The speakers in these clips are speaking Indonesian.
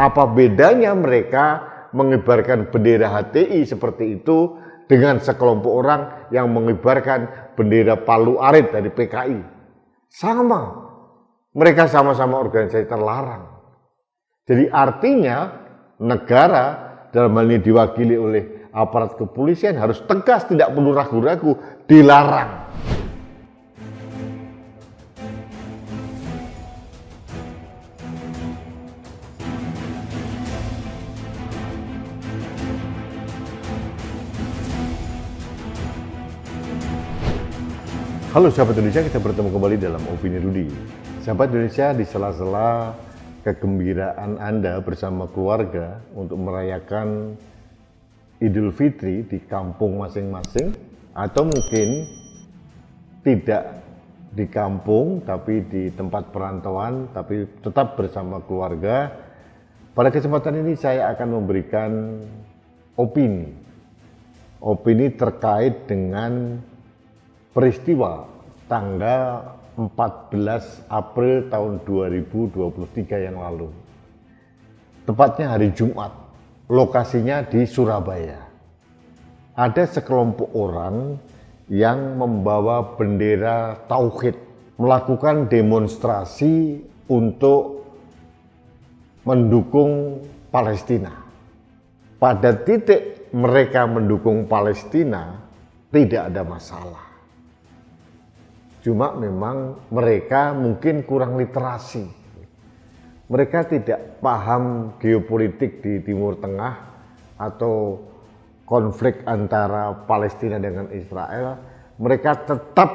Apa bedanya mereka mengibarkan bendera HTI seperti itu dengan sekelompok orang yang mengibarkan bendera Palu Arit dari PKI? Sama. Mereka sama-sama organisasi terlarang. Jadi artinya negara dalam hal ini diwakili oleh aparat kepolisian harus tegas, tidak perlu ragu-ragu, dilarang. Halo sahabat Indonesia, kita bertemu kembali dalam Opini Rudy. Sahabat Indonesia, di sela-sela kegembiraan Anda bersama keluarga untuk merayakan Idul Fitri di kampung masing-masing, atau mungkin tidak di kampung tapi di tempat perantauan tapi tetap bersama keluarga, pada kesempatan ini saya akan memberikan opini terkait dengan peristiwa tanggal 14 April tahun 2023 yang lalu. Tepatnya hari Jumat, lokasinya di Surabaya. Ada sekelompok orang yang membawa bendera tauhid, melakukan demonstrasi untuk mendukung Palestina. Pada titik mereka mendukung Palestina, tidak ada masalah. Cuma memang mereka mungkin kurang literasi. Mereka tidak paham geopolitik di Timur Tengah atau konflik antara Palestina dengan Israel. Mereka tetap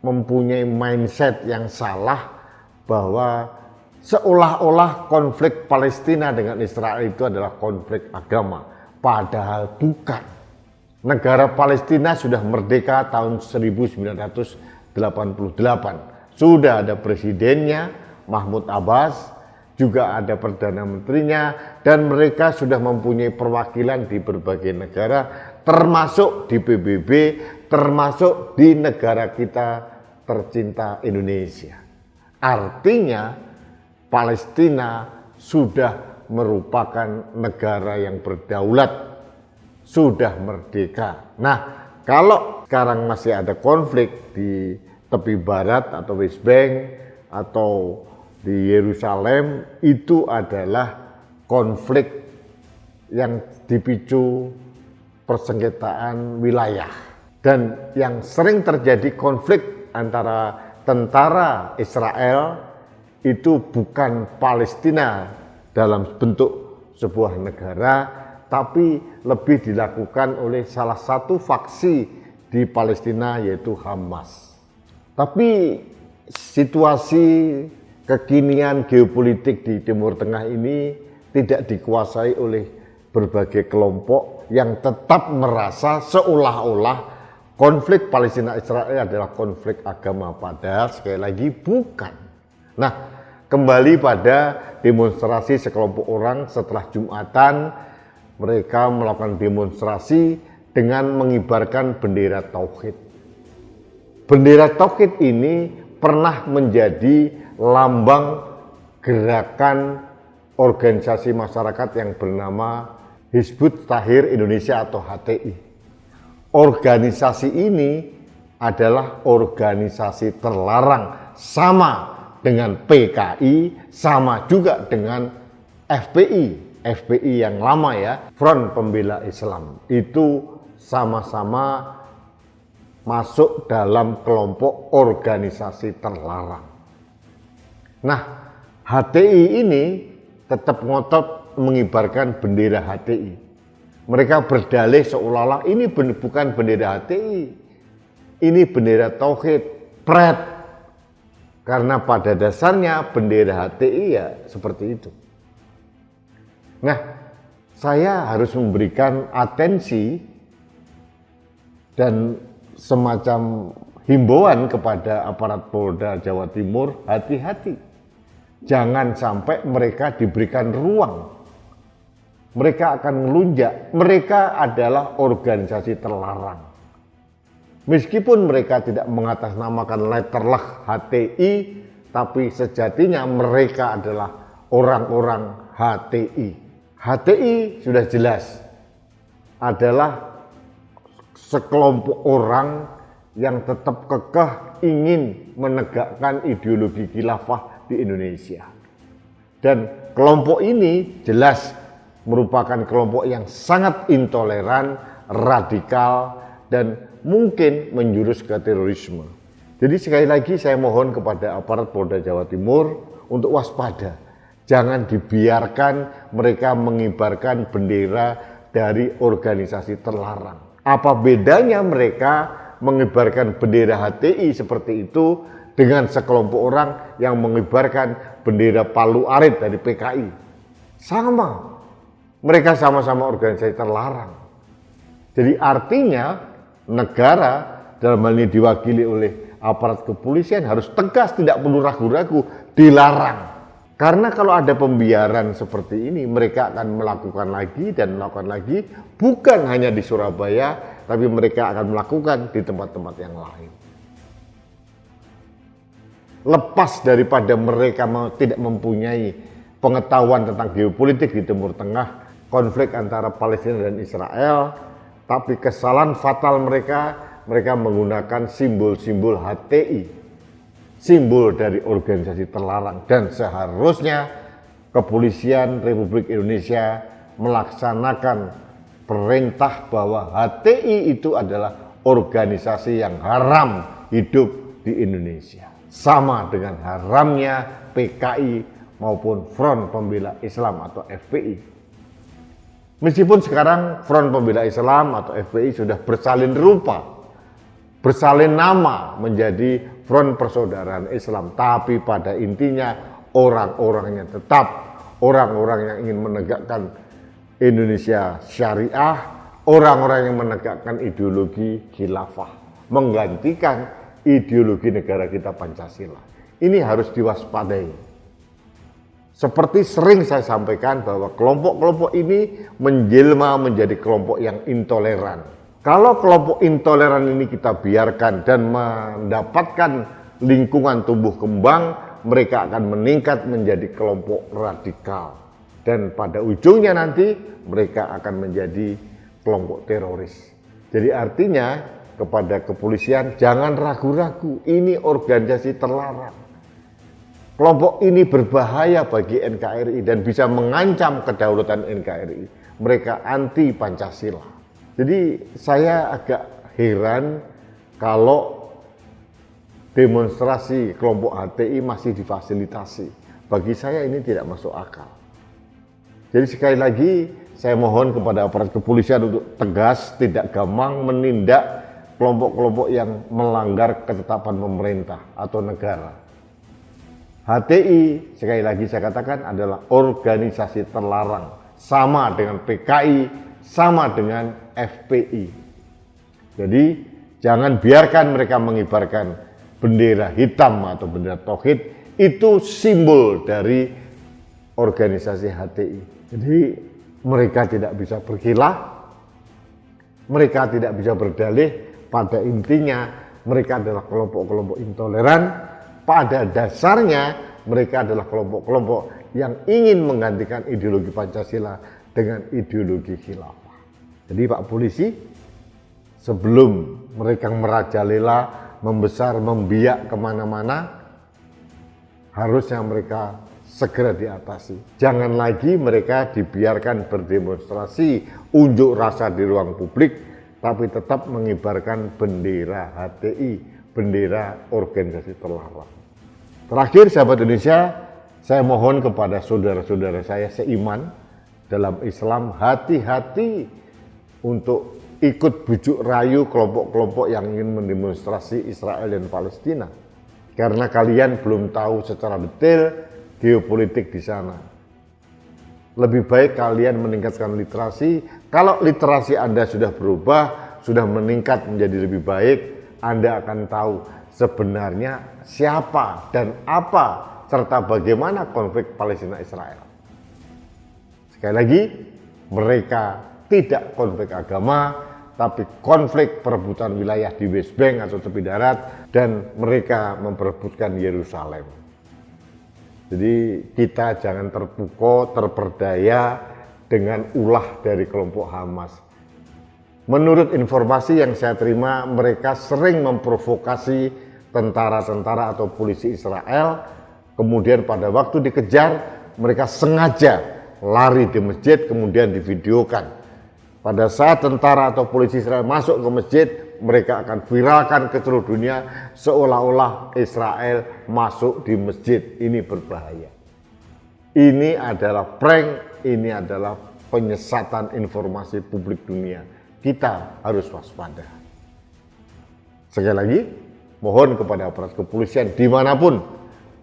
mempunyai mindset yang salah bahwa seolah-olah konflik Palestina dengan Israel itu adalah konflik agama. Padahal bukan. Negara Palestina sudah merdeka tahun 1988. Sudah ada presidennya, Mahmud Abbas, juga ada Perdana Menterinya, dan mereka sudah mempunyai perwakilan di berbagai negara, termasuk di PBB, termasuk di negara kita tercinta Indonesia. Artinya Palestina sudah merupakan negara yang berdaulat, sudah merdeka. Nah, kalau sekarang masih ada konflik di tepi barat atau West Bank atau di Yerusalem, itu adalah konflik yang dipicu persengketaan wilayah. Dan yang sering terjadi konflik antara tentara Israel itu bukan Palestina dalam bentuk sebuah negara, tapi lebih dilakukan oleh salah satu faksi di Palestina, yaitu Hamas. Tapi situasi kekinian geopolitik di Timur Tengah ini tidak dikuasai oleh berbagai kelompok yang tetap merasa seolah-olah konflik Palestina-Israel adalah konflik agama, padahal sekali lagi bukan. Nah, kembali pada demonstrasi sekelompok orang setelah Jumatan, mereka melakukan demonstrasi dengan mengibarkan bendera tauhid. Bendera tauhid ini pernah menjadi lambang gerakan organisasi masyarakat yang bernama Hizbut Tahrir Indonesia atau HTI. Organisasi ini adalah organisasi terlarang, sama dengan PKI, sama juga dengan FPI. FPI yang lama ya, Front Pembela Islam, itu sama-sama masuk dalam kelompok organisasi terlarang. Nah, HTI ini tetap ngotot mengibarkan bendera HTI. Mereka berdalih seolah-olah ini bukan bendera HTI, ini bendera tauhid, pret. Karena pada dasarnya bendera HTI ya seperti itu. Nah, saya harus memberikan atensi dan semacam himbauan kepada aparat Polda Jawa Timur, hati-hati. Jangan sampai mereka diberikan ruang. Mereka akan melunjak. Mereka adalah organisasi terlarang. Meskipun mereka tidak mengatasnamakan letterlah HTI, tapi sejatinya mereka adalah orang-orang HTI. HTI sudah jelas adalah sekelompok orang yang tetap kekeh ingin menegakkan ideologi khilafah di Indonesia. Dan kelompok ini jelas merupakan kelompok yang sangat intoleran, radikal, dan mungkin menjurus ke terorisme. Jadi sekali lagi saya mohon kepada aparat Polda Jawa Timur untuk waspada. Jangan dibiarkan mereka mengibarkan bendera dari organisasi terlarang. Apa bedanya mereka mengibarkan bendera HTI seperti itu dengan sekelompok orang yang mengibarkan bendera Palu Arit dari PKI? Sama. Mereka sama-sama organisasi terlarang. Jadi artinya negara dalam hal ini diwakili oleh aparat kepolisian harus tegas, tidak perlu ragu-ragu, dilarang. Karena kalau ada pembiaran seperti ini, mereka akan melakukan lagi dan melakukan lagi, bukan hanya di Surabaya, tapi mereka akan melakukan di tempat-tempat yang lain. Lepas daripada mereka tidak mempunyai pengetahuan tentang geopolitik di Timur Tengah, konflik antara Palestina dan Israel, tapi kesalahan fatal mereka menggunakan simbol-simbol HTI, simbol dari organisasi terlarang, dan seharusnya Kepolisian Republik Indonesia melaksanakan perintah bahwa HTI itu adalah organisasi yang haram hidup di Indonesia. Sama dengan haramnya PKI maupun Front Pembela Islam atau FPI. Meskipun sekarang Front Pembela Islam atau FPI sudah bersalin rupa, bersalin nama menjadi Front Persaudaraan Islam, tapi pada intinya orang-orangnya tetap orang-orang yang ingin menegakkan Indonesia syariah, orang-orang yang menegakkan ideologi khilafah, menggantikan ideologi negara kita Pancasila. Ini harus diwaspadai. Seperti sering saya sampaikan bahwa kelompok-kelompok ini menjelma menjadi kelompok yang intoleran. Kalau kelompok intoleran ini kita biarkan dan mendapatkan lingkungan tumbuh kembang, mereka akan meningkat menjadi kelompok radikal. Dan pada ujungnya nanti mereka akan menjadi kelompok teroris. Jadi artinya kepada kepolisian jangan ragu-ragu, ini organisasi terlarang. Kelompok ini berbahaya bagi NKRI dan bisa mengancam kedaulatan NKRI. Mereka anti Pancasila. Jadi saya agak heran kalau demonstrasi kelompok HTI masih difasilitasi. Bagi saya ini tidak masuk akal. Jadi sekali lagi saya mohon kepada aparat kepolisian untuk tegas, tidak gampang menindak kelompok-kelompok yang melanggar ketetapan pemerintah atau negara. HTI, sekali lagi saya katakan, adalah organisasi terlarang, sama dengan PKI, sama dengan FPI. Jadi jangan biarkan mereka mengibarkan bendera hitam atau bendera tauhid, itu simbol dari organisasi HTI. Jadi mereka tidak bisa berkilah, mereka tidak bisa berdalih, pada intinya mereka adalah kelompok-kelompok intoleran. Pada dasarnya mereka adalah kelompok-kelompok yang ingin menggantikan ideologi Pancasila dengan ideologi khilafah. Jadi Pak Polisi, sebelum mereka merajalela, membesar, membiak kemana-mana, harusnya mereka segera diatasi. Jangan lagi mereka dibiarkan berdemonstrasi, unjuk rasa di ruang publik, tapi tetap mengibarkan bendera HTI, bendera organisasi terlarang. Terakhir sahabat Indonesia, saya mohon kepada saudara-saudara saya seiman dalam Islam, hati-hati untuk ikut bujuk rayu kelompok-kelompok yang ingin mendemonstrasi Israel dan Palestina. Karena kalian belum tahu secara detail geopolitik di sana. Lebih baik kalian meningkatkan literasi. Kalau literasi Anda sudah berubah, sudah meningkat menjadi lebih baik, Anda akan tahu sebenarnya siapa dan apa serta bagaimana konflik Palestina-Israel. Sekali lagi, mereka tidak konflik agama, tapi konflik perebutan wilayah di West Bank atau tepi darat, dan mereka memperebutkan Yerusalem. Jadi kita jangan terpukau, terperdaya dengan ulah dari kelompok Hamas. Menurut informasi yang saya terima, mereka sering memprovokasi tentara-tentara atau polisi Israel. Kemudian pada waktu dikejar, mereka sengaja lari di masjid, kemudian divideokan. Pada saat tentara atau polisi Israel masuk ke masjid, mereka akan viralkan ke seluruh dunia seolah-olah Israel masuk di masjid. Ini berbahaya. Ini adalah prank, ini adalah penyesatan informasi publik dunia. Kita harus waspada. Sekali lagi, mohon kepada aparat kepolisian dimanapun,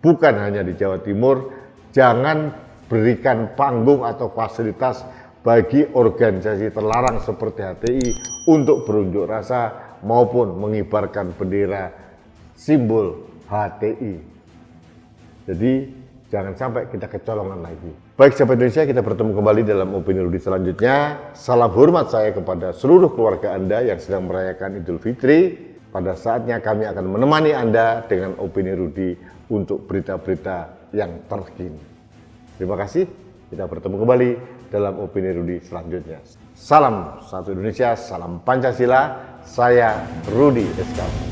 bukan hanya di Jawa Timur, jangan berikan panggung atau fasilitas bagi organisasi terlarang seperti HTI untuk berunjuk rasa maupun mengibarkan bendera simbol HTI. Jadi jangan sampai kita kecolongan lagi. Baik sahabat Indonesia, kita bertemu kembali dalam Opini Rudi selanjutnya. Salam hormat saya kepada seluruh keluarga Anda yang sedang merayakan Idul Fitri. Pada saatnya kami akan menemani Anda dengan Opini Rudi untuk berita-berita yang terkini. Terima kasih, kita bertemu kembali dalam Opini Rudi selanjutnya. Salam satu Indonesia, salam Pancasila, saya Rudi SK.